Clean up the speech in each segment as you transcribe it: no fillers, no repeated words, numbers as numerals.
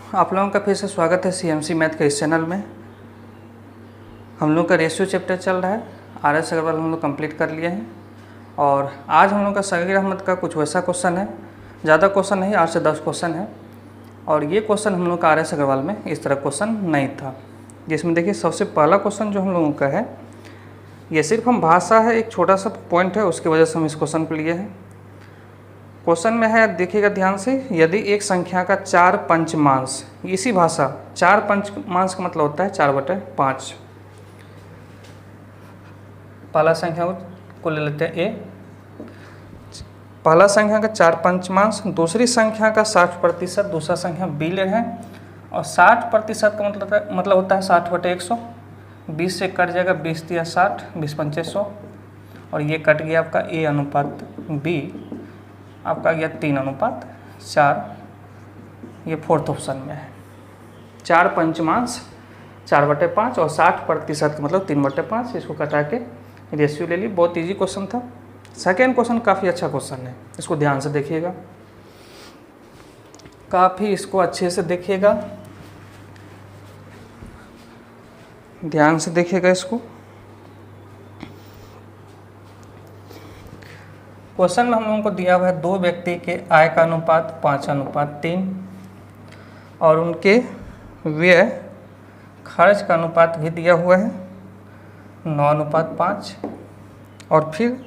आप लोगों का फिर से स्वागत है सीएमसी मैथ के इस चैनल में। हम लोग का रेशियो चैप्टर चल रहा है। आर.एस. अग्रवाल हम लोग कंप्लीट कर लिए हैं और आज हम लोग का सगीर अहमद का कुछ वैसा क्वेश्चन है, ज़्यादा क्वेश्चन नहीं, 8 से 10 क्वेश्चन है। और ये क्वेश्चन हम लोग का आर.एस. अग्रवाल में इस तरह क्वेश्चन नहीं था, जिसमें देखिए सबसे पहला क्वेश्चन जो हम लोगों का है, ये सिर्फ हम भाषा है, एक छोटा सा पॉइंट है, उसकी वजह से हम इस क्वेश्चन को लिए हैं। क्वेश्चन में है, देखिएगा ध्यान से, यदि एक संख्या का 4 पंचमांश, इसी भाषा 4 पंचमांश का मतलब होता है 4/5। पहला संख्या को ले लेते हैं ए, पहला संख्या का 4 पंचमांश, दूसरी संख्या का 60%, दूसरा संख्या बी ले हैं और 60% का मतलब होता है 60/100। 20 से कट जाएगा, 20 × 60, 20 × 5 100 और ये कट गया आपका ए अनुपात बी, आपका गया 3:4। ये फोर्थ ऑप्शन में है। 4 पंचमांश 4/5 और 60% का मतलब 3/5, इसको कटा के रेशियो ले ली। बहुत इजी क्वेश्चन था। सेकेंड क्वेश्चन काफ़ी अच्छा क्वेश्चन है, इसको ध्यान से देखिएगा, काफ़ी इसको अच्छे से देखिएगा, ध्यान से देखिएगा इसको। क्वेश्चन में हम लोगों को दिया हुआ है 2 व्यक्ति के आय का अनुपात 5:3 और उनके व्यय खर्च का अनुपात भी दिया हुआ है 9:5 और फिर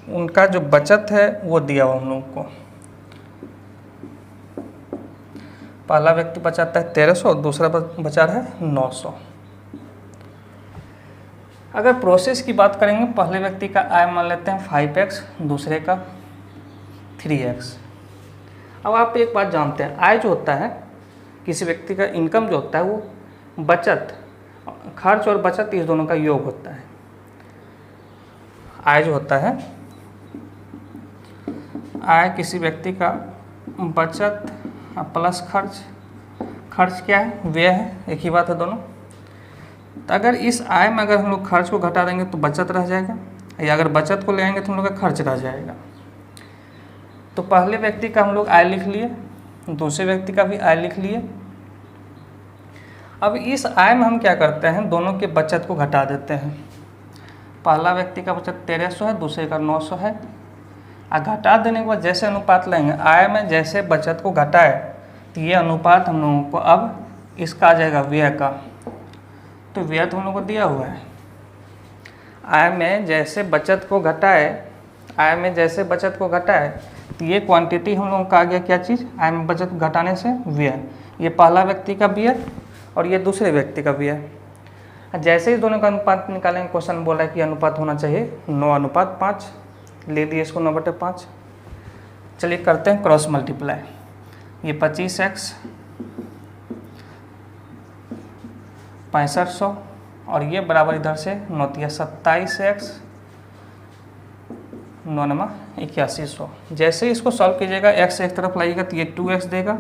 उनका जो बचत है वो दिया हुआ हम लोगों को। पहला व्यक्ति बचाता है 1300 और दूसरा बचा रहा है 900। अगर प्रोसेस की बात करेंगे, पहले व्यक्ति का आय मान लेते हैं 5x, दूसरे का 3x। अब आप एक बात जानते हैं, आय जो होता है किसी व्यक्ति का, इनकम जो होता है वो बचत, खर्च और बचत इस दोनों का योग होता है। आय जो होता है, आय किसी व्यक्ति का बचत प्लस खर्च, खर्च क्या है, व्यय है, एक ही बात है दोनों। तो अगर इस आय में अगर हम लोग खर्च को घटा देंगे तो बचत रह जाएगा, या अगर बचत को ले आएंगे तो हम लोग का खर्च रह जाएगा। तो पहले व्यक्ति का हम लोग आय लिख लिए, दूसरे व्यक्ति का भी आय लिख लिए। अब इस आय में हम क्या करते हैं, दोनों के बचत को घटा देते हैं। पहला व्यक्ति का बचत 1300 है, दूसरे का 900 है। घटा देने के बाद जैसे अनुपात लेंगे, आय में जैसे बचत को घटाए तो ये अनुपात हम लोगों को अब इसका आ जाएगा व्यय का। तो व्यय तो हम लोग को दिया हुआ है, आय में जैसे बचत को घटाए, आय में जैसे बचत को घटाए तो ये क्वांटिटी हम लोगों का आ गया क्या चीज़, आय में बचत घटाने से व्यय। ये पहला व्यक्ति का व्यय और ये दूसरे व्यक्ति का व्यय। जैसे ही दोनों का अनुपात निकालेंगे, क्वेश्चन बोला है कि अनुपात होना चाहिए 9:5, ले लिए इसको 9/5। चलिए करते हैं क्रॉस मल्टीप्लाई। ये 25x 6500 और ये बराबर इधर से 9 × 27x 9 × 8100। जैसे इसको सॉल्व कीजिएगा, x एक तरफ लाइएगा तो ये 2x देगा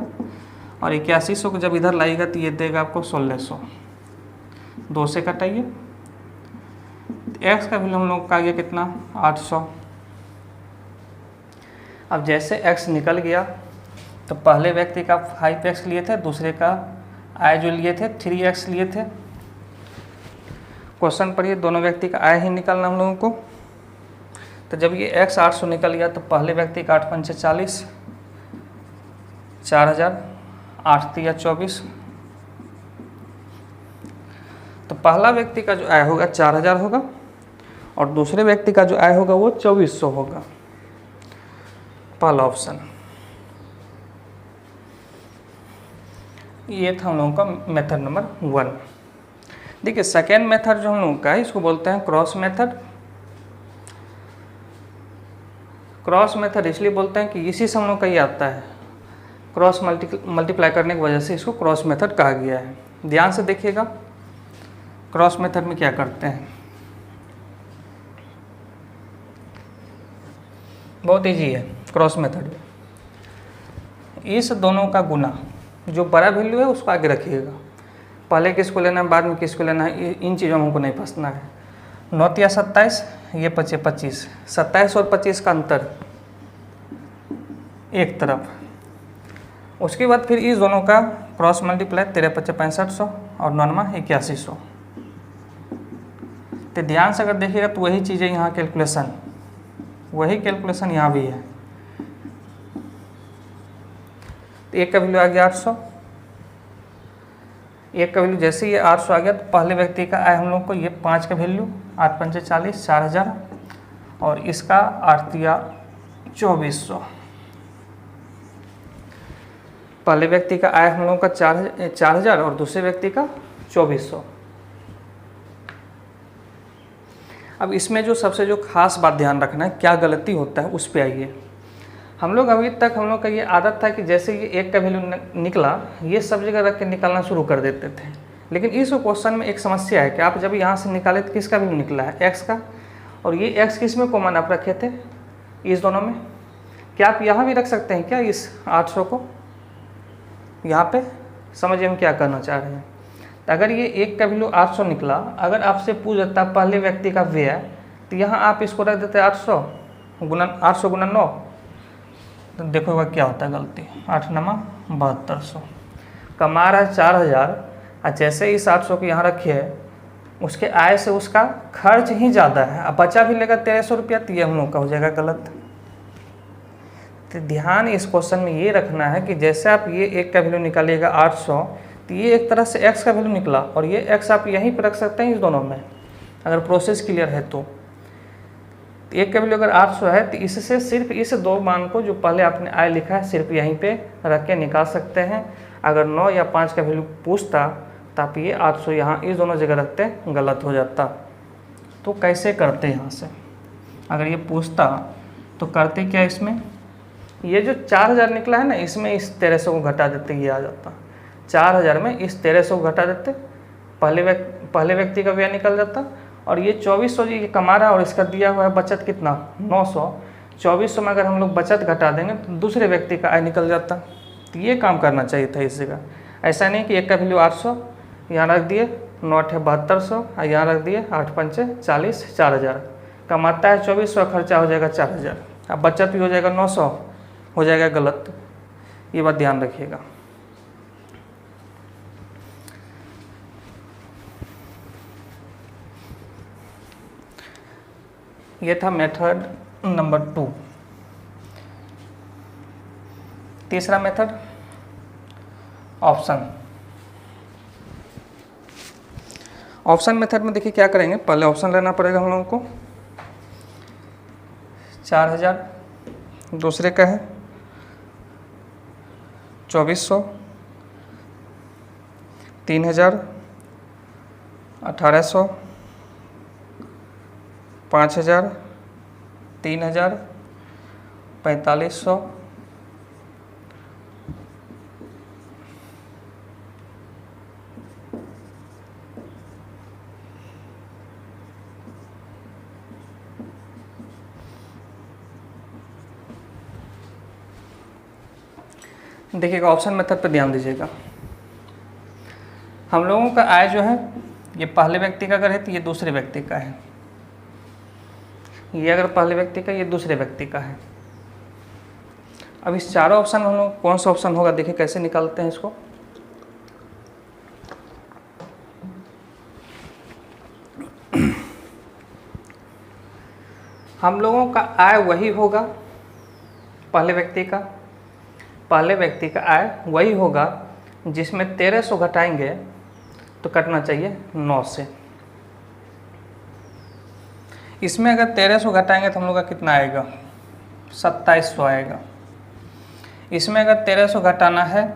और 8100 को जब इधर लाइएगा तो ये देगा आपको 1600। 2 से कटाइए, x का वैल्यू हम लोग का आ गया कितना, 800। अब जैसे x निकल गया तो पहले व्यक्ति का 5x लिए थे, दूसरे का आय जो लिए थे 3x लिए थे। क्वेश्चन पढ़िए, दोनों व्यक्ति का आय ही निकलना हम लोगों को। तो जब ये x 800 निकल गया तो पहले व्यक्ति का 8 × 5 = 40, 4000, 8 × 3 = 24। तो पहला व्यक्ति का जो आय होगा 4000 होगा और दूसरे व्यक्ति का जो आय होगा वो 2400 होगा। पहला ऑप्शन ये था हम लोगों का मेथड नंबर 1। देखिए सेकेंड मेथड जो हम लोगों का है, इसको बोलते हैं क्रॉस मेथड। क्रॉस मेथड इसलिए बोलते हैं कि इसी से हम लोग का ये आता है, क्रॉस मल्टीप्लाई करने की वजह से इसको क्रॉस मेथड कहा गया है। ध्यान से देखिएगा, क्रॉस मेथड में क्या करते हैं, बहुत इजी है। क्रॉस मेथड में इस दोनों का गुना, जो बड़ा वैल्यू है उसको आगे रखिएगा, पहले किसको लेना है बाद में किसको लेना है, इन चीज़ों में हमको नहीं फंसना है। 9 × 27, ये 25, 27 और 25 का अंतर एक तरफ, उसके बाद फिर इस दोनों का क्रॉस मल्टीप्लाई, 13×5=6500 और 9×8100। तो ध्यान से अगर देखिएगा तो वही चीज़ है यहाँ कैलकुलेशन, वही कैलकुलेशन यहाँ भी है। तो एक का वैल्यू आ गया 800, एक का वैल्यू जैसे ये 800 आ गया तो पहले व्यक्ति का आए हम लोग को ये 5 का वैल्यू 8×5=40, 4000 और इसका 8×3=2400। पहले व्यक्ति का आय हम लोगों का 4000 और दूसरे व्यक्ति का 2400। अब इसमें जो सबसे जो खास बात ध्यान रखना है, क्या गलती होता है उस पे आइए। हम लोग अभी तक हम लोग का ये आदत था कि जैसे ये एक का वैल्यू निकला ये सब जगह रख के निकालना शुरू कर देते थे। लेकिन इस क्वेश्चन में एक समस्या है कि आप जब यहाँ से निकाले तो किसका वैल्यू निकला है, एक्स का, और ये एक्स किस में कॉमन आप रखे थे, इस दोनों में। क्या आप यहाँ भी रख सकते हैं क्या इस 800 को यहाँ पे? समझिए हम क्या करना चाह रहे हैं। तो अगर ये एक का वैल्यू 800 निकला, अगर आपसे पूछ देता पहले व्यक्ति का व्यय, तो यहाँ आप इसको रख देते 800 गुना 9, तो देखो क्या होता है गलती, 8×9=7200। कमा रहा है 4000 और जैसे इस 800 को यहाँ रखिए, उसके आय से उसका खर्च ही ज़्यादा है, अब बचा भी लेगा 1300 रुपया, तो ये हम लोग का हो जाएगा गलत। तो ध्यान इस क्वेश्चन में ये रखना है कि जैसे आप ये एक का वैल्यू निकालिएगा 800, तो ये एक तरह से x का वैल्यू निकला और ये x आप यहीं पर रख सकते हैं इस दोनों में, अगर प्रोसेस क्लियर है तो। एक का वैल्यू अगर 800 है तो इससे सिर्फ इस दो मान को जो पहले आपने आय लिखा है सिर्फ यहीं पे रख के निकाल सकते हैं। अगर 9 या 5 का वैल्यू पूछता तो आप ये 800 यहाँ इस दोनों जगह रखते, गलत हो जाता। तो कैसे करते यहाँ से, अगर ये पूछता तो करते क्या, इसमें ये जो 4000 निकला है ना, इसमें इस 1300 को घटा देते, ये आ जाता 4000 में इस 1300 को घटा देते, पहले व्यक्ति का व्यय निकल जाता। और ये 2400 ये कमा रहा है और इसका दिया हुआ है बचत कितना 900, 2400 में अगर हम लोग बचत घटा देंगे तो दूसरे व्यक्ति का आय निकल जाता। तो ये काम करना चाहिए था इस जगह। ऐसा नहीं कि एक का वैल्यू 800 यहाँ रख दिए, 9×8=7200 और यहाँ रख दिए 8×5=40, 4000 कमाता है 2400, खर्चा हो जाएगा 4000, अब बचत भी हो जाएगा 900, हो जाएगा गलत। ये बात ध्यान रखिएगा। ये था मेथड नंबर 2। तीसरा मेथड ऑप्शन। ऑप्शन मेथड में देखिए क्या करेंगे, पहले ऑप्शन लेना पड़ेगा हम लोगों को। 4000 दूसरे का है 2400, 3000, 1800, 5000, 3000, 4500, देखिएगा ऑप्शन मेथड पर ध्यान दीजिएगा। हम लोगों का आय जो है ये पहले व्यक्ति का अगर है तो ये दूसरे व्यक्ति का है, ये अगर पहले व्यक्ति का ये दूसरे व्यक्ति का है। अब इस चारों ऑप्शन में हम लोग कौन सा ऑप्शन होगा, देखिए कैसे निकालते हैं इसको। हम लोगों का आय वही होगा पहले व्यक्ति का आय वही होगा जिसमें 1300 घटाएंगे तो कटना चाहिए 9 से। इसमें अगर 1300 घटाएंगे तो हम लोग का कितना आएगा 2700 आएगा। इसमें अगर 1300 घटाना है,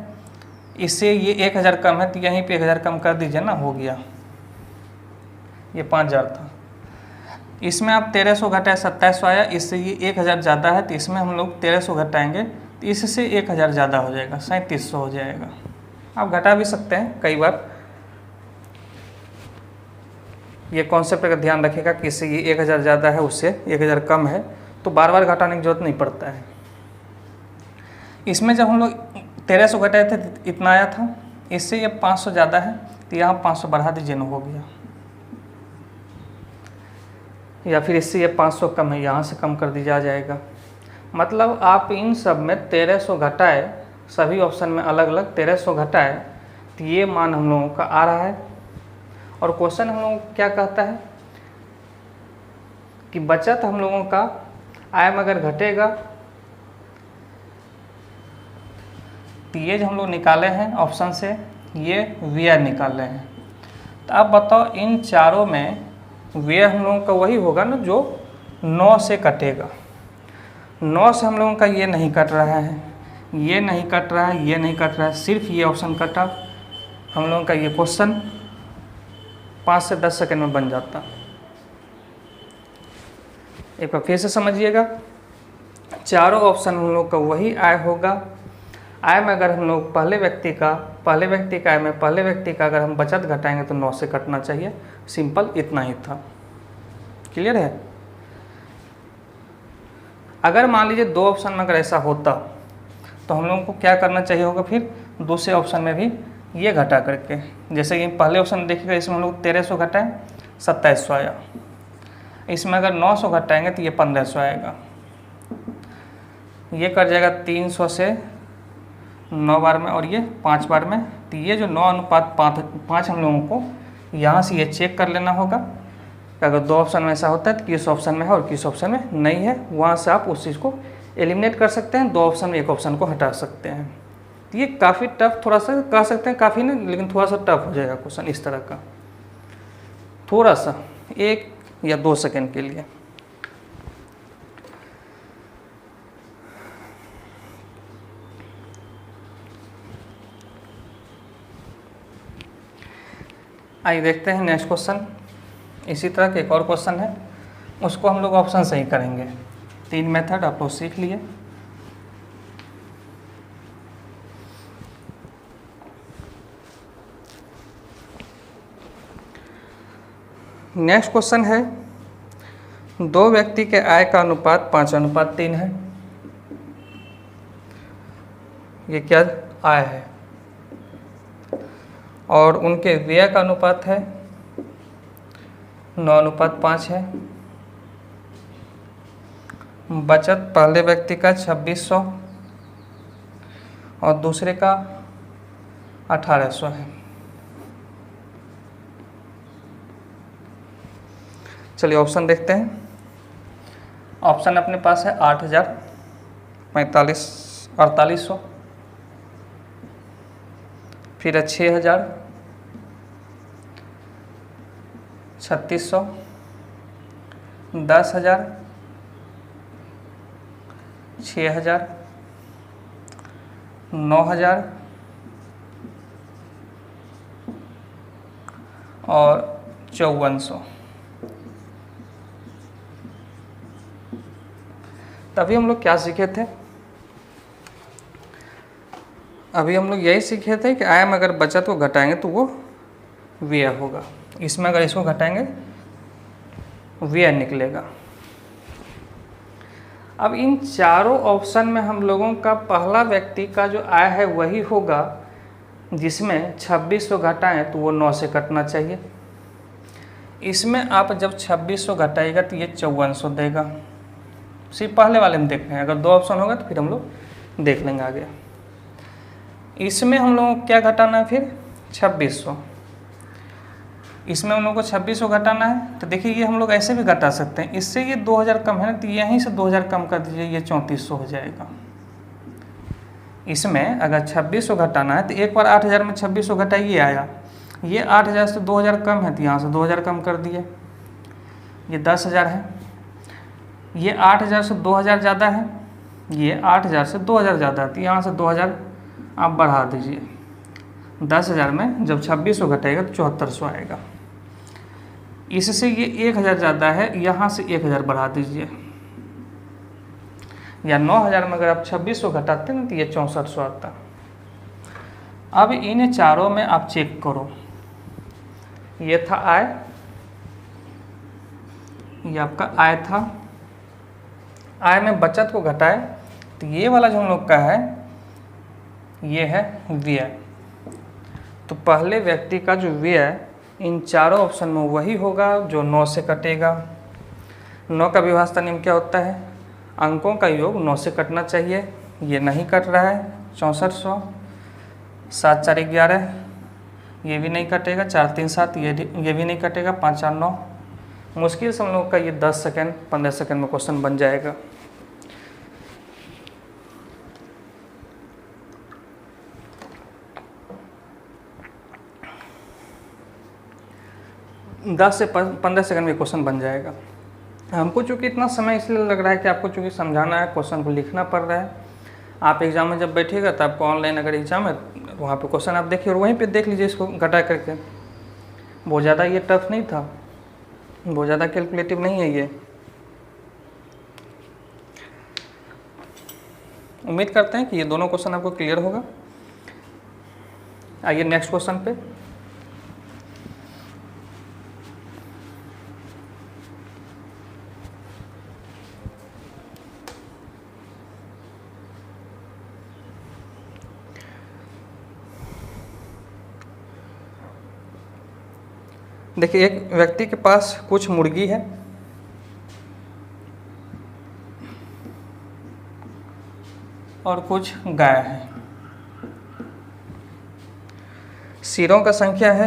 इससे ये 1000 कम है तो यहीं पे 1000 कम कर दीजिए ना, हो गया, ये 5000 था। इसमें आप 1300 घटाए 2700 आया, इससे ये 1000 ज़्यादा है तो इसमें हम लोग 1300 घटाएंगे तो इससे 1000 ज़्यादा हो जाएगा, 3700 हो जाएगा। आप घटा भी सकते हैं कई बार, ये कॉन्सेप्ट का ध्यान रखिएगा कि इससे ये 1000 ज़्यादा है उससे 1000 कम है, तो बार बार घटाने की जरूरत नहीं पड़ता है। इसमें जब हम लोग 1300 घटाए थे इतना आया था, इससे ये 500 ज़्यादा है तो यहाँ 500 बढ़ा दीजिए ना, हो गया। या फिर इससे ये 500 कम है, यहाँ से कम कर दीजिए, आ जाएगा। मतलब आप इन सब में 1300 घटाए सभी ऑप्शन में अलग अलग 1300 घटाए तो ये मान हम लोगों का आ रहा है। और क्वेश्चन हम लोगों को क्या कहता है कि बचत हम लोगों का आय में अगर घटेगा तो ये जो हम लोग निकाले हैं ऑप्शन से ये व्यय निकाले हैं। तो अब बताओ इन चारों में व्यय हम लोगों का वही होगा ना जो 9 से कटेगा। 9 से हम लोगों का ये नहीं कट रहा है, ये नहीं कट रहा है, ये नहीं कट रहा है, सिर्फ ये ऑप्शन कटा। हम लोगों का ये क्वेश्चन 5 से 10 सेकंड में बन जाता। एक बार फिर से समझिएगा, चारों ऑप्शन हम लोग का वही आय होगा। आय में अगर हम लोग पहले व्यक्ति का आय में पहले व्यक्ति का अगर हम बचत घटाएंगे तो 9 से कटना चाहिए। सिंपल इतना ही था। क्लियर है। अगर मान लीजिए 2 ऑप्शन में अगर ऐसा होता तो हम लोगों को क्या करना चाहिए होगा, फिर दूसरे ऑप्शन में भी ये घटा करके, जैसे कि पहले ऑप्शन देखिएगा इसमें हम लोग 1300 घटाएं 2700 आया, इसमें अगर 900 घटाएंगे तो ये 1500 आएगा, ये कर जाएगा 300 से 9 बार में और ये 5 बार में। तो ये जो 9:5 हम लोगों को यहाँ से ये चेक कर लेना होगा कि अगर 2 ऑप्शन में ऐसा होता है तो किस ऑप्शन में है और किस ऑप्शन में नहीं है। वहाँ से आप उस चीज़ को एलिमिनेट कर सकते हैं, 2 ऑप्शन में एक ऑप्शन को हटा सकते हैं। तो ये काफ़ी टफ, थोड़ा सा कह सकते हैं काफ़ी नहीं, लेकिन थोड़ा सा टफ हो जाएगा क्वेश्चन इस तरह का, थोड़ा सा 1 या 2 सेकंड के लिए। आइए देखते हैं नेक्स्ट क्वेश्चन। इसी तरह का एक और क्वेश्चन है, उसको हम लोग ऑप्शन से ही करेंगे। 3 मेथड आप लोग सीख लिए। नेक्स्ट क्वेश्चन है, 2 व्यक्ति के आय का अनुपात 5:3 है। ये क्या आय है, और उनके व्यय का अनुपात है 9:5 है। बचत पहले व्यक्ति का 2600 और दूसरे का 1800 है। चलिए ऑप्शन देखते हैं। ऑप्शन अपने पास है 8000, 4800, फिर है 6000, 3600, 10,000, 6,000, 9,000 और 5400। तभी हम लोग क्या सीखे थे, अभी हम लोग यही सीखे थे कि आय में अगर बचत को घटाएंगे तो वो व्यय होगा, इसमें अगर इसको घटाएंगे व्यय निकलेगा। अब इन चारों ऑप्शन में हम लोगों का पहला व्यक्ति का जो आय है वही होगा, जिसमें 2600 घटाएं तो वो 9 से कटना चाहिए। इसमें आप जब 2600 घटाएगा तो ये 5400 देगा। सिर्फ पहले वाले में देख रहे हैं, अगर 2 ऑप्शन होगा तो फिर हम लोग देख लेंगे आगे। इसमें हम लोगों को क्या घटाना है, फिर 2600। इसमें हम लोग को 2600 घटाना है, तो देखिए ये हम लोग ऐसे भी घटा सकते हैं। इससे ये 2000 कम है ना, तो यहीं से 2000 कम कर दीजिए, ये 3400 हो जाएगा। इसमें अगर 2600 घटाना है तो एक बार 8000 में 2600 घटाइए आया, ये 8000 से 2000 कम है तो यहाँ से 2000 कम कर दिए, ये 10,000 है। ये 8000 से 2000 ज़्यादा है, ये 8000 से 2000 ज़्यादा है, तो यहाँ से 2000 आप बढ़ा दीजिए। 10,000 में जब 2600 घटेगा तो 7400 आएगा। इससे ये 1000 ज़्यादा है, यहाँ से 1000 बढ़ा दीजिए, या 9000 में अगर आप 2600 घटाते हैं तो ये 6400 आता। अब इन चारों में आप चेक करो, ये था आय, ये आपका आय था। आय में बचत को घटाए तो ये वाला जो हम लोग का है ये है व्यय। तो पहले व्यक्ति का जो व्यय इन चारों ऑप्शन में वही होगा जो 9 से कटेगा। 9 का विभाज्यता नियम क्या होता है, अंकों का योग 9 से कटना चाहिए, ये नहीं कट रहा है, 6400, 7 4 11, ये भी नहीं कटेगा, 4 3 7, ये भी नहीं कटेगा, 5 4 9। मुश्किल से हम लोग का ये 10 सेकेंड 15 सेकेंड में क्वेश्चन बन जाएगा। दस से 15 सेकंड में क्वेश्चन बन जाएगा। हमको चूँकि इतना समय इसलिए लग रहा है कि आपको चूँकि समझाना है, क्वेश्चन को लिखना पड़ रहा है। आप एग्ज़ाम में जब बैठिएगा तो आपको ऑनलाइन अगर एग्ज़ाम है वहाँ पे क्वेश्चन आप देखिए और वहीं पे देख लीजिए इसको घटा करके। बहुत ज़्यादा ये टफ नहीं था, बहुत ज़्यादा कैलकुलेटिव नहीं है ये। उम्मीद करते हैं कि ये दोनों क्वेश्चन आपको क्लियर होगा। आइए नेक्स्ट क्वेश्चन पे। देखिए, एक व्यक्ति के पास कुछ मुर्गी है और कुछ गाय है। सिरों का संख्या है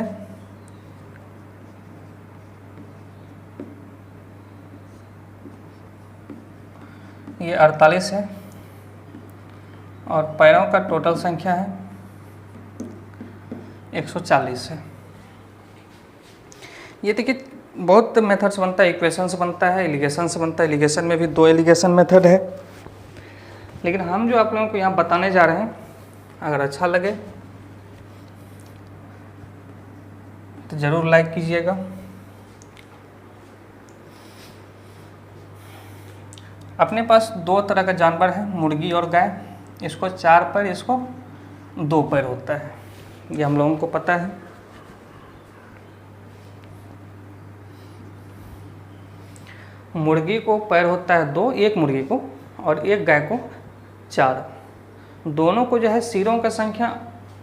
ये 48 है और पैरों का टोटल संख्या है 140 है। ये देखिए बहुत मेथड से बनता है, इक्वेशन से बनता है, एलिगेशन से बनता है। एलिगेशन में भी 2 एलिगेशन मेथड है, लेकिन हम जो आप लोगों को यहाँ बताने जा रहे हैं, अगर अच्छा लगे तो ज़रूर लाइक कीजिएगा। अपने पास 2 तरह का जानवर है, मुर्गी और गाय। इसको 4 पैर, इसको 2 पैर होता है, ये हम लोगों को पता है। मुर्गी को पैर होता है 2, एक मुर्गी को, और एक गाय को 4। दोनों को जो है सिरों का संख्या,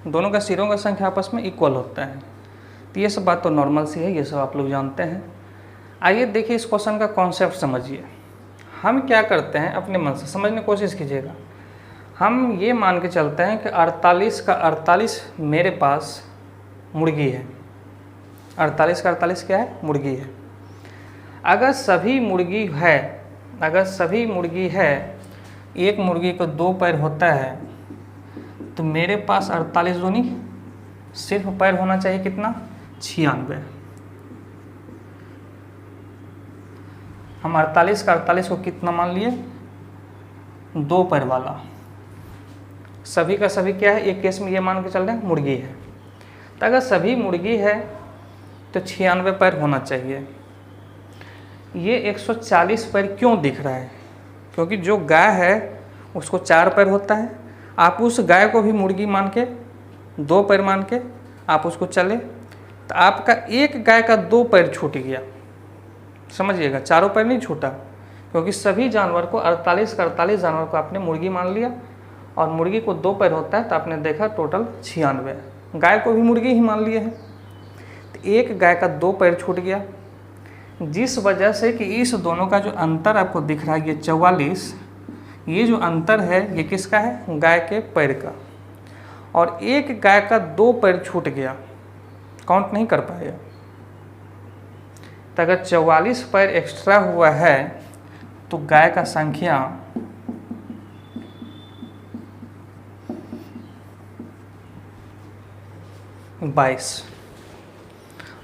दोनों का सिरों का संख्या आपस में इक्वल होता है। तो ये सब बात तो नॉर्मल सी है, ये सब आप लोग जानते हैं। आइए देखिए इस क्वेश्चन का कॉन्सेप्ट समझिए। हम क्या करते हैं, अपने मन से समझने की कोशिश कीजिएगा। हम ये मान के चलते हैं कि 48 का 48 मेरे पास मुर्गी है। 48 का 48 क्या है? मुर्गी है। अगर सभी मुर्गी है, एक मुर्गी को 2 पैर होता है, तो मेरे पास 48 दूनी सिर्फ पैर होना चाहिए कितना? 96। हम 48 का 48 को कितना मान लिए? 2 पैर वाला। सभी का सभी क्या है? एक केस में ये मान के चल रहे हैं मुर्गी है। तो अगर सभी मुर्गी है तो 96 पैर होना चाहिए। ये 140 पैर क्यों दिख रहा है? क्योंकि जो गाय है उसको 4 पैर होता है। आप उस गाय को भी मुर्गी मान के 2 पैर मान के आप उसको चले, तो आपका एक गाय का 2 पैर छूट गया। समझिएगा, 4 पैर नहीं छूटा, क्योंकि सभी जानवर को 48 का 48 जानवर को आपने मुर्गी मान लिया, और मुर्गी को 2 पैर होता है तो आपने देखा टोटल 96। गाय को भी मुर्गी ही मान लिए हैं, तो एक गाय का 2 पैर छूट गया, जिस वजह से कि इस दोनों का जो अंतर आपको दिख रहा है ये 44, ये जो अंतर है ये किसका है? गाय के पैर का। और एक गाय का 2 पैर छूट गया, काउंट नहीं कर पाएगा। तो अगर 44 पैर एक्स्ट्रा हुआ है तो गाय का संख्या 22।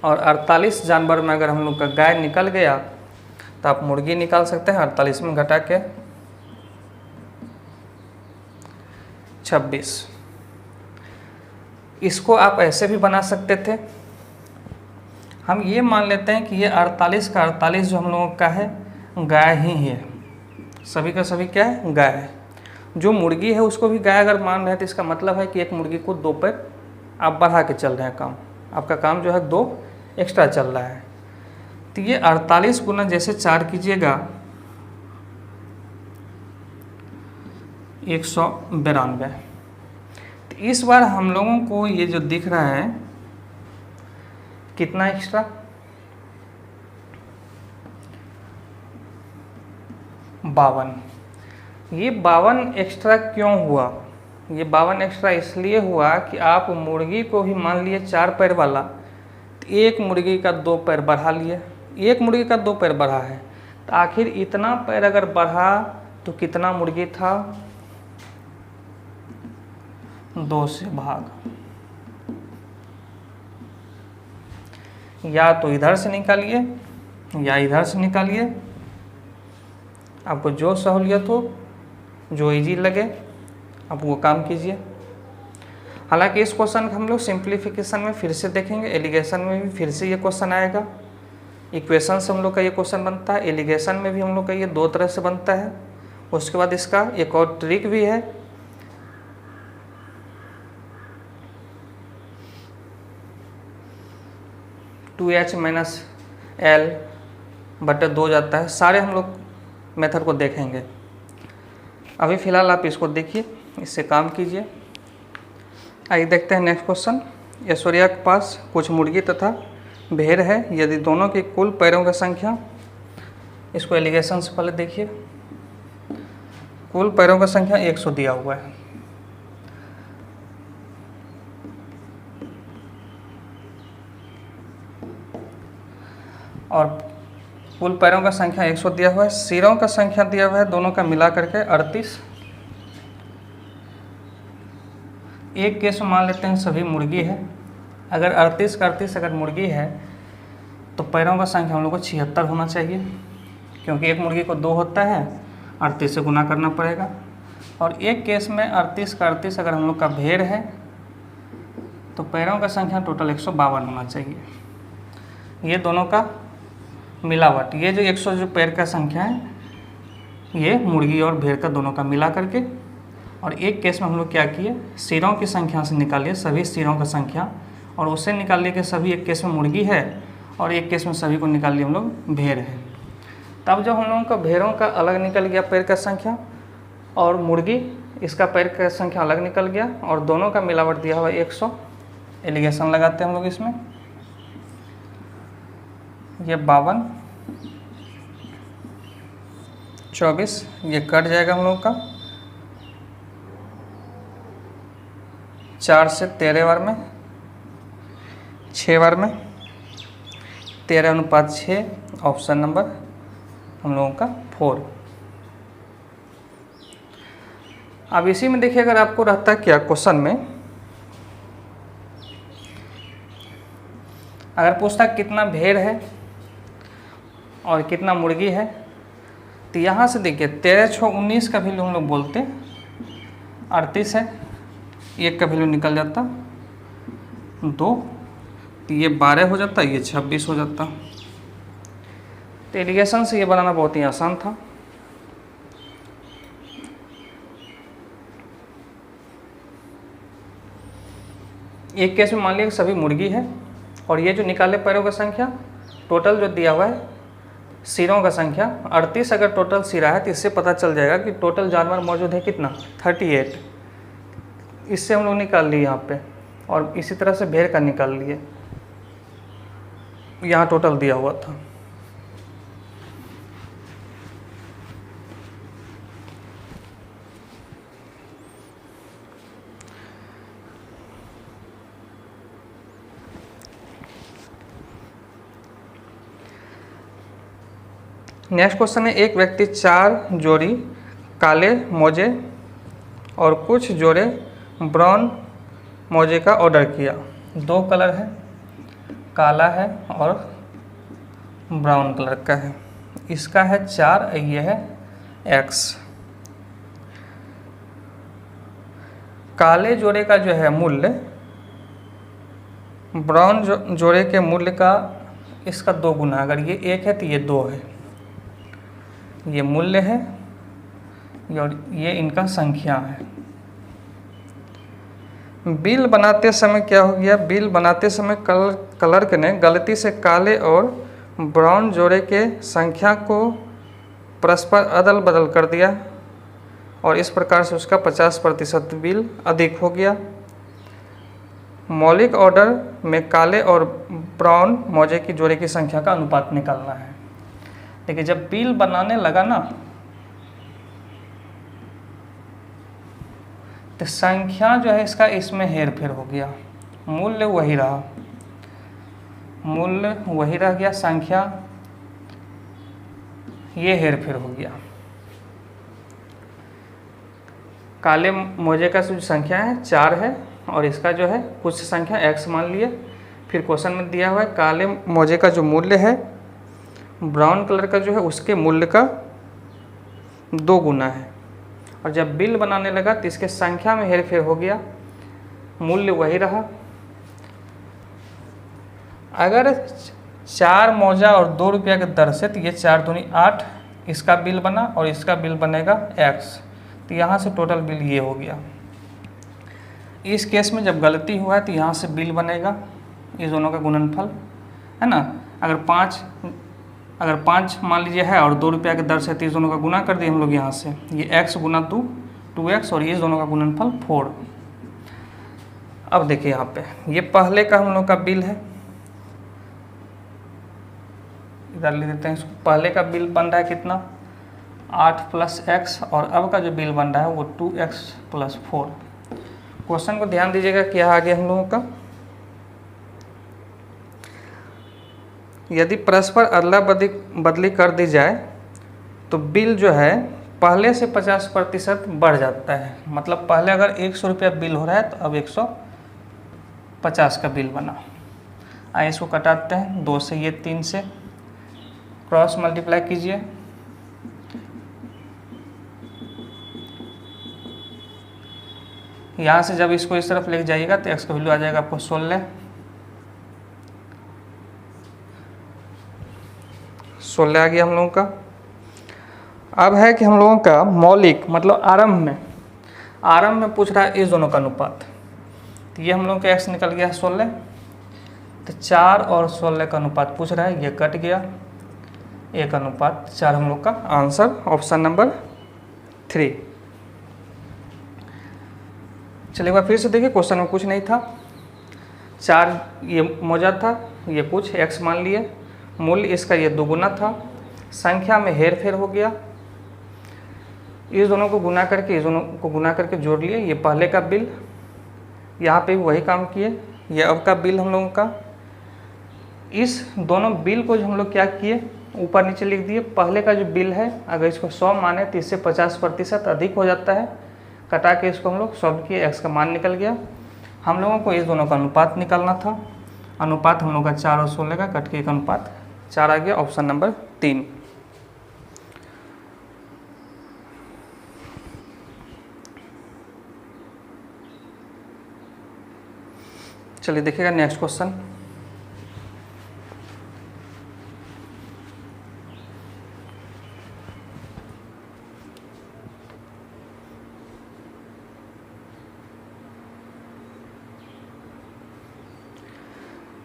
और 48 जानवर में अगर हम लोग का गाय निकल गया तो आप मुर्गी निकाल सकते हैं 48 में घटा के 26। इसको आप ऐसे भी बना सकते थे। हम ये मान लेते हैं कि ये 48 का 48 जो हम लोगों का है गाय ही है। सभी का सभी क्या है? गाय है। जो मुर्गी है उसको भी गाय अगर मान रहे हैं तो इसका मतलब है कि एक मुर्गी को 2 पैर आप बढ़ा के चल रहे हैं काम। आपका काम जो है 2 एक्स्ट्रा चल रहा है। तो ये 48 गुना जैसे 4 कीजिएगा 192। तो इस बार हम लोगों को ये जो दिख रहा है कितना एक्स्ट्रा? 52। ये 52 एक्स्ट्रा क्यों हुआ? ये 52 एक्स्ट्रा इसलिए हुआ कि आप मुर्गी को भी मान लिए 4 पैर वाला, तो एक मुर्गी का 2 पैर बढ़ा लिए, एक मुर्गी का 2 पैर बढ़ा है, तो आखिर इतना पैर अगर बढ़ा तो कितना मुर्गी था, 2 से भाग, या तो इधर से निकालिए या इधर से निकालिए, आपको जो सहूलियत हो, जो इजी लगे आप वो काम कीजिए। हालांकि इस क्वेश्चन को हम लोग सिंप्लीफिकेशन में फिर से देखेंगे, एलिगेशन में भी फिर से ये क्वेश्चन आएगा। इक्वेशन से हम लोग का ये क्वेश्चन बनता है, एलिगेशन में भी हम लोग का ये 2 तरह से बनता है। उसके बाद इसका एक और ट्रिक भी है, टू एच माइनस एल बटे 2 जाता है। सारे हम लोग मेथड को देखेंगे। अभी फ़िलहाल आप इसको देखिए, इससे काम कीजिए। आइए देखते हैं नेक्स्ट क्वेश्चन। ऐश्वर्या के पास कुछ मुर्गी तथा भेड़ है, यदि दोनों की कुल पैरों की संख्या, इसको एलिगेशन से पहले देखिए, कुल पैरों की संख्या 100 दिया हुआ है, और कुल पैरों का संख्या 100 दिया हुआ है, सिरों का संख्या दिया हुआ है दोनों का मिला करके 38। एक केस में मान लेते हैं सभी मुर्गी है। अगर 38 का 38 अगर मुर्गी है तो पैरों का संख्या हम लोग को 76 होना चाहिए, क्योंकि एक मुर्गी को 2 होता है, 38 से गुना करना पड़ेगा। और एक केस में 38 का 38 अगर हम लोग का भेड़ है तो पैरों का संख्या टोटल 152 होना चाहिए। ये दोनों का मिलावट, ये जो 100 जो पैर का संख्या है ये मुर्गी और भेड़ का दोनों का मिला करके। और एक केस में हम लोग क्या किए, सिरों की संख्या से निकालिए सभी सिरों का संख्या, और उससे निकालिए कि सभी एक केस में मुर्गी है और एक केस में सभी को निकाल लिए हम लोग भेड़ है। तब जब हम लोगों का भेड़ों का अलग निकल गया पैर का संख्या और मुर्गी इसका पैर का संख्या अलग निकल गया और दोनों का मिलावट दिया हुआ 100, एलिगेशन लगाते हैं हम लोग इसमें। ये 52, 24, ये कट जाएगा हम लोग का 4 से 13 बार में, 6 बार में, 13:6, ऑप्शन नंबर हम लोगों का 4। अब इसी में देखिए, अगर आपको रहता क्या क्वेश्चन में, अगर पूछता कितना भेड़ है और कितना मुर्गी है, तो यहाँ से देखिए 13×6=19 का वैल्यू हम लोग बोलते, 38 है, 1 का वैल्यू निकल जाता 2, तो ये 12 हो जाता, ये 26 हो जाता। तो एलिगेशन से ये बनाना बहुत ही आसान था। एक केस में मान लिया कि सभी मुर्गी है और ये जो निकाले पैरों का संख्या, टोटल जो दिया हुआ है सिरों का संख्या 38, अगर टोटल सिरा है तो इससे पता चल जाएगा कि टोटल जानवर मौजूद है कितना, 38। इससे हम लोग निकाल लिए यहाँ पे, और इसी तरह से भेड़ का निकाल लिए, यहाँ टोटल दिया हुआ था। नेक्स्ट क्वेश्चन है, एक व्यक्ति 4 जोड़ी काले मोजे और कुछ जोड़े ब्राउन मोजे का ऑर्डर किया। 2 कलर है, काला है और ब्राउन कलर का है। इसका है 4, ये है x। काले जोड़े का जो है मूल्य ब्राउन जोड़े के मूल्य का इसका 2 गुना, अगर ये 1 है तो ये 2 है, ये मूल्य है और ये इनका संख्या है। बिल बनाते समय क्या हो गया, बिल बनाते समय क्लर्क ने गलती से काले और ब्राउन जोड़े के संख्या को परस्पर अदल बदल कर दिया और इस प्रकार से उसका 50% बिल अधिक हो गया। मौलिक ऑर्डर में काले और ब्राउन मोजे की जोड़े की संख्या का अनुपात निकालना है। देखिए, जब बिल बनाने लगा ना तो संख्या जो है इसका इसमें हेर फेर हो गया, मूल्य वही रहा, मूल्य वही रह गया, संख्या ये हेर फेर हो गया। काले मोजे का जो संख्या है 4 है और इसका जो है कुछ संख्या x मान लिए। फिर क्वेश्चन में दिया हुआ है काले मोजे का जो मूल्य है ब्राउन कलर का जो है उसके मूल्य का 2 गुना है, और जब बिल बनाने लगा तो इसके संख्या में हेर फेर हो गया, मूल्य वही रहा। अगर 4 मोजा और 2 रुपया के दर से, तो ये 4 दूनी 8 इसका बिल बना और इसका बिल बनेगा x, तो यहाँ से टोटल बिल ये हो गया। इस केस में जब गलती हुआ है तो यहाँ से बिल बनेगा, इस दोनों का गुणनफल है ना। अगर 5 मान लीजिए है और 2 रुपया के दर से, तो इस दोनों का गुना कर दिए हम लोग यहाँ से, ये x गुना 2x और ये दोनों का गुणनफल 4। अब देखिए यहाँ पे ये पहले का हम लोग का बिल है, इधर ले देते हैं इसको। पहले का बिल बन रहा है कितना 8 + x, और अब का जो बिल बन रहा है वो 2x + 4। क्वेश्चन को ध्यान दीजिएगा क्या आगे हम लोगों का, यदि परस्पर अदला बदली कर दी जाए तो बिल जो है पहले से 50% बढ़ जाता है। मतलब पहले अगर 100 रुपया बिल हो रहा है तो अब 150 का बिल बना। आइए इसको कटाते हैं, 2 से ये 3 से क्रॉस मल्टीप्लाई कीजिए, यहाँ से जब इसको इस तरफ लेके जाइएगा तो x का वैल्यू आ जाएगा आपको 16 आ गया हम लोगों का। अब है कि हम लोगों का मौलिक मतलब आरंभ में पूछ रहा है इस दोनों का अनुपात, तो ये हम लोगों का x निकल गया 16, तो 4 और 16 का अनुपात पूछ रहा है, ये कट गया, 1:4 हम लोग का आंसर ऑप्शन नंबर 3। चलिए एक बार फिर से देखिए, क्वेश्चन में कुछ नहीं था, 4 ये मौजा था, ये कुछ x मान लिए, मूल्य इसका ये 2 गुना था, संख्या में हेर फेर हो गया, इस दोनों को गुना करके इस दोनों को गुना करके जोड़ लिए, ये पहले का बिल, यहाँ पे भी वही काम किए, ये अब का बिल हम लोगों का। इस दोनों बिल को जो हम लोग क्या किए ऊपर नीचे लिख दिए। पहले का जो बिल है अगर इसको 100 माने तो इससे 50% अधिक हो जाता है, कटा के इसको हम लोग सॉल्व किए, x का मान निकल गया। हम लोगों को इस दोनों का अनुपात निकालना था, अनुपात हम लोग का 4 और 16 का कट के 1:4 आ गया, ऑप्शन नंबर 3। चलिए देखिएगा नेक्स्ट क्वेश्चन।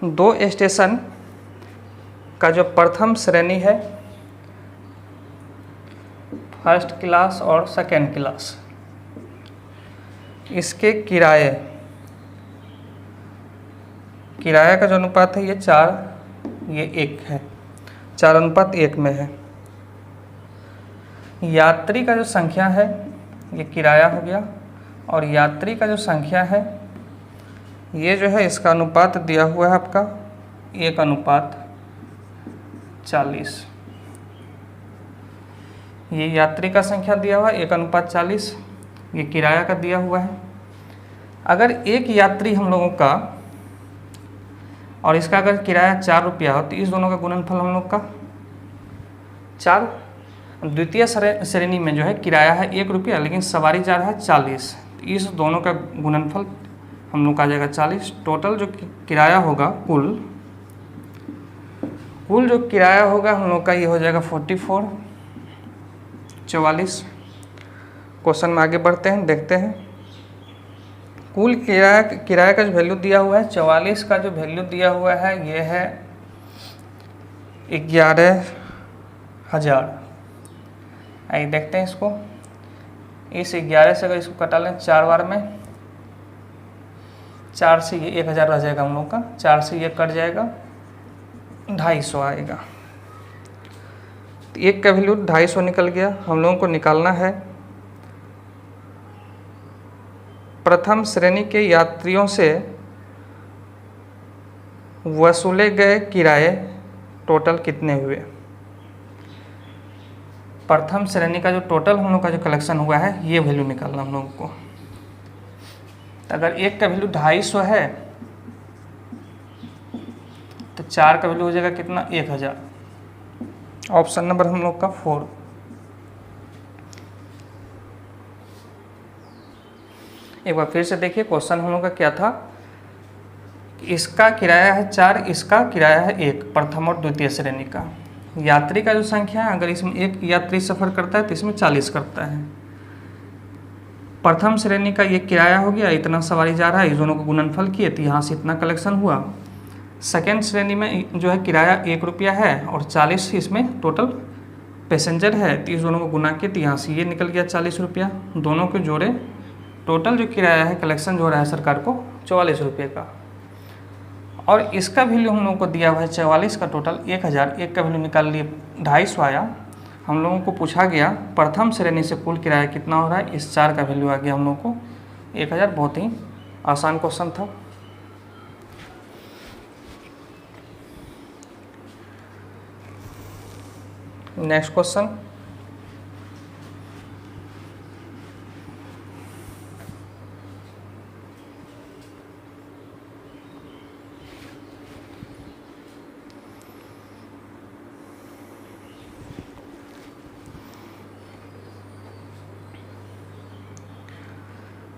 दो स्टेशन का जो प्रथम श्रेणी है, फर्स्ट क्लास और सेकेंड क्लास, इसके किराए का जो अनुपात है ये 4, ये 1 है, 4:1 में है। यात्री का जो संख्या है ये किराया हो गया, और यात्री का जो संख्या है ये जो है इसका अनुपात दिया हुआ है आपका 1:40। ये यात्री का संख्या दिया हुआ है 1:40, ये किराया का दिया हुआ है। अगर एक यात्री हम लोगों का और इसका अगर किराया 4 रुपया हो तो इस दोनों का गुणनफल हम लोग का 4। द्वितीय श्रेणी में जो है किराया है 1 रुपया लेकिन सवारी जा रहा है 40, तो इस दोनों का गुणनफल हम लोग का आ जाएगा 40। टोटल जो किराया होगा कुल जो किराया होगा हम लोग का ये हो जाएगा 44। क्वेश्चन में आगे बढ़ते हैं, देखते हैं। कुल किराया का जो वैल्यू दिया हुआ है 44 का जो वैल्यू दिया हुआ है ये है 11,000। आइए देखते हैं इसको, इस 11 से अगर इसको कटा लें 4 बार में, 4 से ये 1,000 रह जाएगा हम लोग का, 4 से ये कट जाएगा 250 आएगा, तो 1 का वैल्यू 250 निकल गया। हम लोगों को निकालना है प्रथम श्रेणी के यात्रियों से वसूले गए किराए टोटल कितने हुए। प्रथम श्रेणी का जो टोटल हम लोग का जो कलेक्शन हुआ है ये वैल्यू निकालना हम लोगों को। तो अगर एक का वैल्यू 250 है तो 4 का वैल्यू हो जाएगा कितना, 1000। ऑप्शन नंबर हम लोग का 4। एक बार फिर से देखिए क्वेश्चन हम लोग का क्या था। इसका किराया है 4, इसका किराया है 1, प्रथम और द्वितीय श्रेणी का। यात्री का जो संख्या है, अगर इसमें एक यात्री सफ़र करता है तो इसमें 40 करता है। प्रथम श्रेणी का ये किराया हो गया, इतना सवारी जा रहा है, इस दोनों को गुणनफल किए तो यहाँ से इतना कलेक्शन हुआ। सेकेंड श्रेणी में जो है किराया 1 रुपया है और 40 इसमें टोटल पैसेंजर है, तो इस दोनों को गुना किए तो यहाँ से ये निकल गया 40 रुपया। दोनों के जोड़े टोटल जो किराया है कलेक्शन जो हो रहा है सरकार को 44 रुपये का। और इसका वैल्यू हम लोगों को दिया हुआ है 44 का टोटल 1000। एक का वैल्यू निकाल लिए 250 आया। हम लोगों को पूछा गया प्रथम श्रेणी से कुल किराया कितना हो रहा है, इस 4 का वैल्यू आ गया हम लोगों को 1000। बहुत ही आसान क्वेश्चन था। नेक्स्ट क्वेश्चन,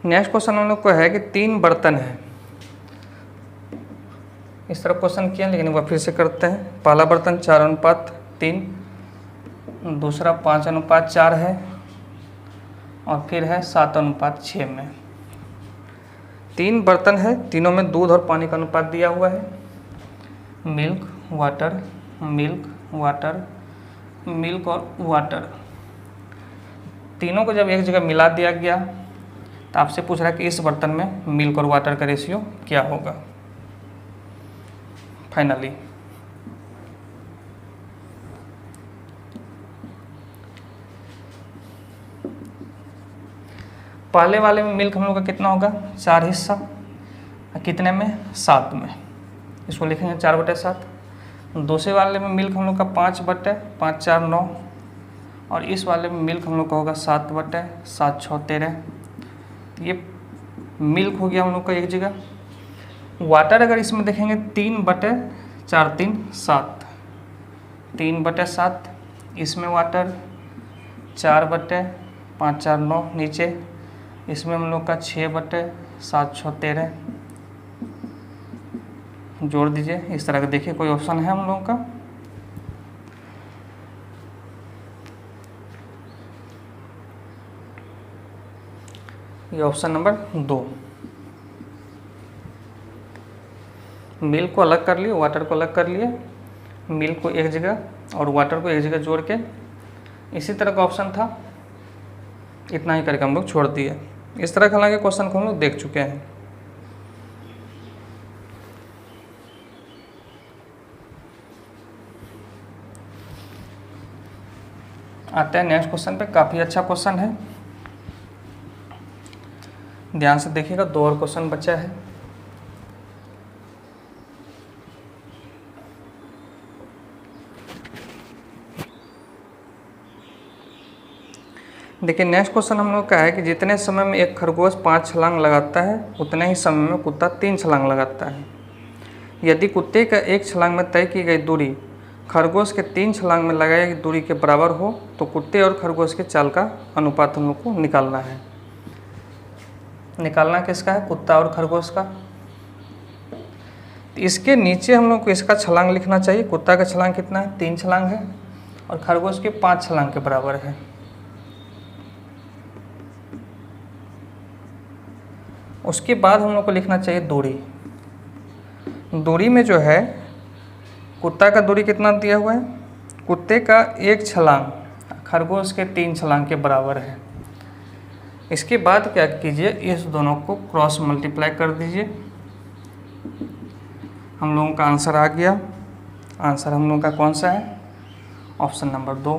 नेक्स्ट क्वेश्चन हम लोग को है कि 3 बर्तन है। इस तरह क्वेश्चन किया लेकिन वह फिर से करते हैं। पहला बर्तन 4:3, दूसरा 5:4 है और फिर है 7:6 में। 3 बर्तन है, तीनों में दूध और पानी का अनुपात दिया हुआ है। Milk water, milk water, milk और वाटर, तीनों को जब एक जगह मिला दिया गया तो आपसे पूछ रहा है कि इस बर्तन में मिल्क और वाटर का रेशियो क्या होगा। फाइनली पहले वाले में मिल्क हम लोग का कितना होगा, 4 हिस्सा, कितने में, 7 में। इसको लिखेंगे 4/7। दूसरे वाले में मिल्क हम लोग का 5/5, 4, 9। और इस वाले में मिल्क हम लोग का होगा 7/7, 6, 13। ये मिल्क हो गया हम लोग का एक जगह। वाटर अगर इसमें देखेंगे 3/4, 3, 7, 3/7। इसमें वाटर 4/5, 4, 9 नीचे। इसमें हम लोग का 6/7, 6, 13 जोड़ दीजिए। इस तरह का देखिए कोई ऑप्शन है हम लोगों का। ये ऑप्शन नंबर 2। मिल्क को अलग कर लिए, वाटर को अलग कर लिए, मिल्क को एक जगह और वाटर को एक जगह जोड़ के इसी तरह का ऑप्शन था। इतना ही करके हम लोग छोड़ दिए। इस तरह का हालांकि क्वेश्चन को हम लोग देख चुके हैं। आते हैं नेक्स्ट क्वेश्चन पे। काफ़ी अच्छा क्वेश्चन है, ध्यान से देखिएगा। 2 और क्वेश्चन बचा है। देखिए नेक्स्ट क्वेश्चन हम लोग का है कि जितने समय में एक खरगोश 5 छलांग लगाता है उतने ही समय में कुत्ता 3 छलांग लगाता है। यदि कुत्ते का 1 छलांग में तय की गई दूरी खरगोश के 3 छलांग में लगाई गई दूरी के बराबर हो तो कुत्ते और खरगोश के चाल का अनुपात हम लोग को निकालना है। निकालना किसका है, कुत्ता और खरगोश का। इसके नीचे हम लोग को इसका छलांग लिखना चाहिए। कुत्ता का छलांग कितना है, 3 छलांग है और खरगोश के 5 छलांग के बराबर है। उसके बाद हम लोग को लिखना चाहिए दूरी। दूरी में जो है कुत्ता का दूरी कितना दिया हुआ है, कुत्ते का 1 छलांग खरगोश के 3 छलांग के बराबर है। इसके बाद क्या कीजिए, इस दोनों को क्रॉस मल्टीप्लाई कर दीजिए। हम लोगों का आंसर आ गया। आंसर हम लोगों का कौन सा है, ऑप्शन नंबर 2।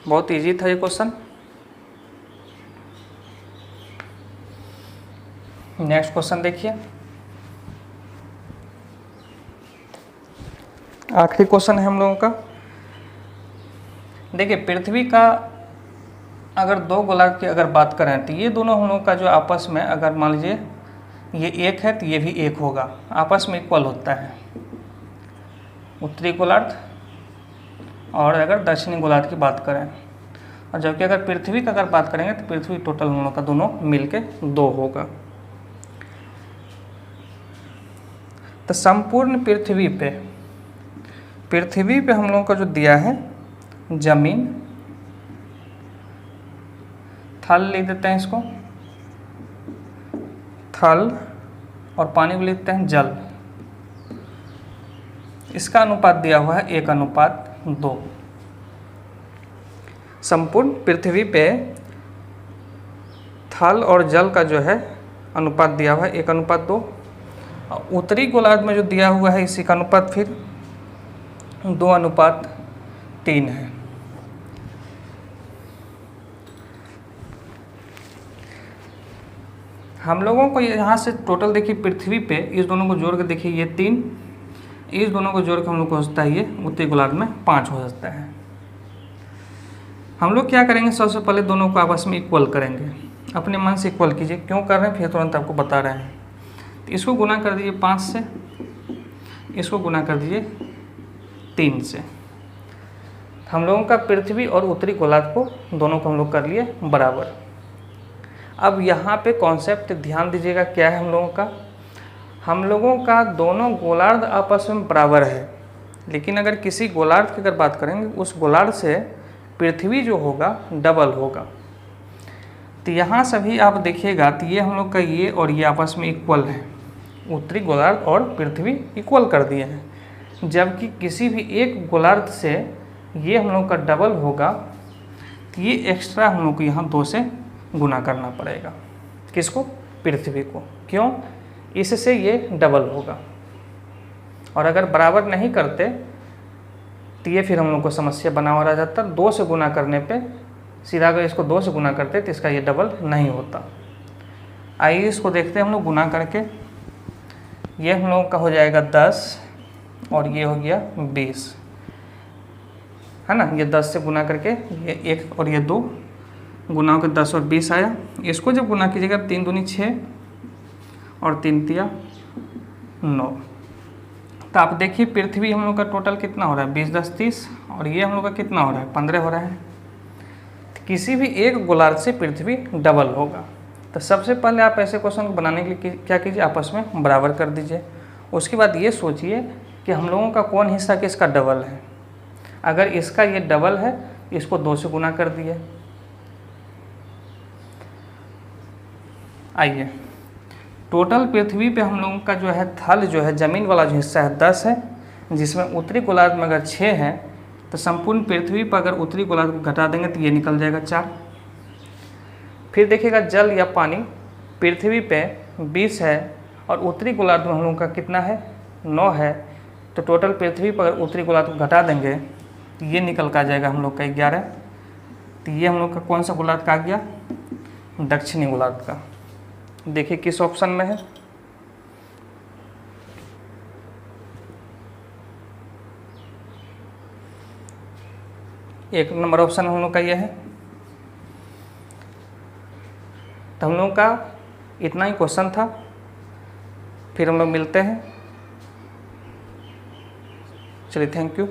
बहुत इजी था ये क्वेश्चन। नेक्स्ट क्वेश्चन देखिए, आखिरी क्वेश्चन है हम लोगों का। देखिए पृथ्वी का अगर दो गोलार्ध की अगर बात करें तो ये दोनों हम लोग का जो आपस में अगर मान लीजिए ये एक है तो ये भी एक होगा, आपस में इक्वल होता है, उत्तरी गोलार्ध और अगर दक्षिणी गोलार्ध की बात करें। और जबकि अगर पृथ्वी का अगर बात करेंगे तो पृथ्वी टोटल हम लोग का दोनों मिलके 2 होगा। तो संपूर्ण पृथ्वी पे हम लोगों का जो दिया है जमीन, थल लिख देते हैं इसको, थल, और पानी को लिखते हैं जल। इसका अनुपात दिया हुआ है 1:2। संपूर्ण पृथ्वी पे थल और जल का जो है अनुपात दिया हुआ है 1:2। उत्तरी गोलार्ध में जो दिया हुआ है इसी का अनुपात फिर 2:3 है। हम लोगों को यहाँ से टोटल देखिए पृथ्वी पे इस दोनों को जोड़ के देखिए ये 3, इस दोनों को जोड़ के हम लोग को हो सकता है ये उत्तरी गोलार्ध में 5 हो सकता है। हम लोग क्या करेंगे, सबसे पहले दोनों को आपस में इक्वल करेंगे, अपने मन से इक्वल कीजिए। क्यों कर रहे हैं फिर तुरंत आपको बता रहे हैं। तो इसको गुना कर दीजिए 5 से, इसको गुना कर दीजिए 3 से। हम लोगों का पृथ्वी और उत्तरी गोलार्ध को दोनों को हम लोग कर लिए बराबर। अब यहाँ पे कॉन्सेप्ट ध्यान दीजिएगा क्या है हम लोगों का दोनों गोलार्ध आपस में बराबर है, लेकिन अगर किसी गोलार्ध की अगर बात करेंगे उस गोलार्ध से पृथ्वी जो होगा डबल होगा। तो यहाँ से भी आप देखिएगा तो ये हम लोग का ये और ये आपस में इक्वल है, उत्तरी गोलार्ध और पृथ्वी इक्वल कर दिए हैं। जबकि किसी भी एक गोलार्ध से ये हम लोग का डबल होगा तो ये एक्स्ट्रा हम लोग को यहाँ 2 से गुना करना पड़ेगा। किसको? पृथ्वी को। क्यों? इससे ये डबल होगा। और अगर बराबर नहीं करते तो ये फिर हम लोग को समस्या बना हुआ रह जाता। 2 से गुना करने पे सीधा अगर इसको 2 से गुना करते तो इसका ये डबल नहीं होता। आइए इसको देखते हैं हम लोग गुना करके। ये हम लोग का हो जाएगा 10 और ये हो गया 20, है ना। ये 10 से गुना करके ये 1 और ये 2 गुना के 10 और 20 आया। इसको जब गुना कीजिएगा 3 दूनी 6 और 3 तिया 9। तो आप देखिए पृथ्वी हम लोग का टोटल कितना हो रहा है 20 10 30, और ये हम लोग का कितना हो रहा है 15 हो रहा है। तो किसी भी एक गोलार्ध से पृथ्वी डबल होगा। तो सबसे पहले आप ऐसे क्वेश्चन को बनाने के लिए क्या कीजिए, आपस में बराबर कर दीजिए। उसके बाद ये सोचिए कि हम लोगों का कौन हिस्सा किसका डबल है। अगर इसका ये डबल है इसको 2 से गुना कर दिए। आइए टोटल पृथ्वी पे हम लोगों का जो है थल जो है ज़मीन वाला जो हिस्सा है 10 है, जिसमें उत्तरी गोलार्ध में अगर 6 है तो संपूर्ण पृथ्वी पर अगर उत्तरी गोलार्ध को घटा देंगे तो ये निकल जाएगा 4। फिर देखिएगा जल या पानी पृथ्वी पे 20 है और उत्तरी गोलार्ध में हम लोगों का कितना है 9 है। तो टोटल पृथ्वी पर अगर उत्तरी गोलार्ध को घटा देंगे तो ये निकल का जाएगा हम लोग का 11। तो ये हम लोग का कौन सा गोलार्ध का आ गया, दक्षिणी गोलार्ध का। देखिए किस ऑप्शन में है। एक नंबर ऑप्शन हम लोग का ये है। तो हम लोग का इतना ही क्वेश्चन था, फिर हम लोग मिलते हैं। चलिए थैंक यू।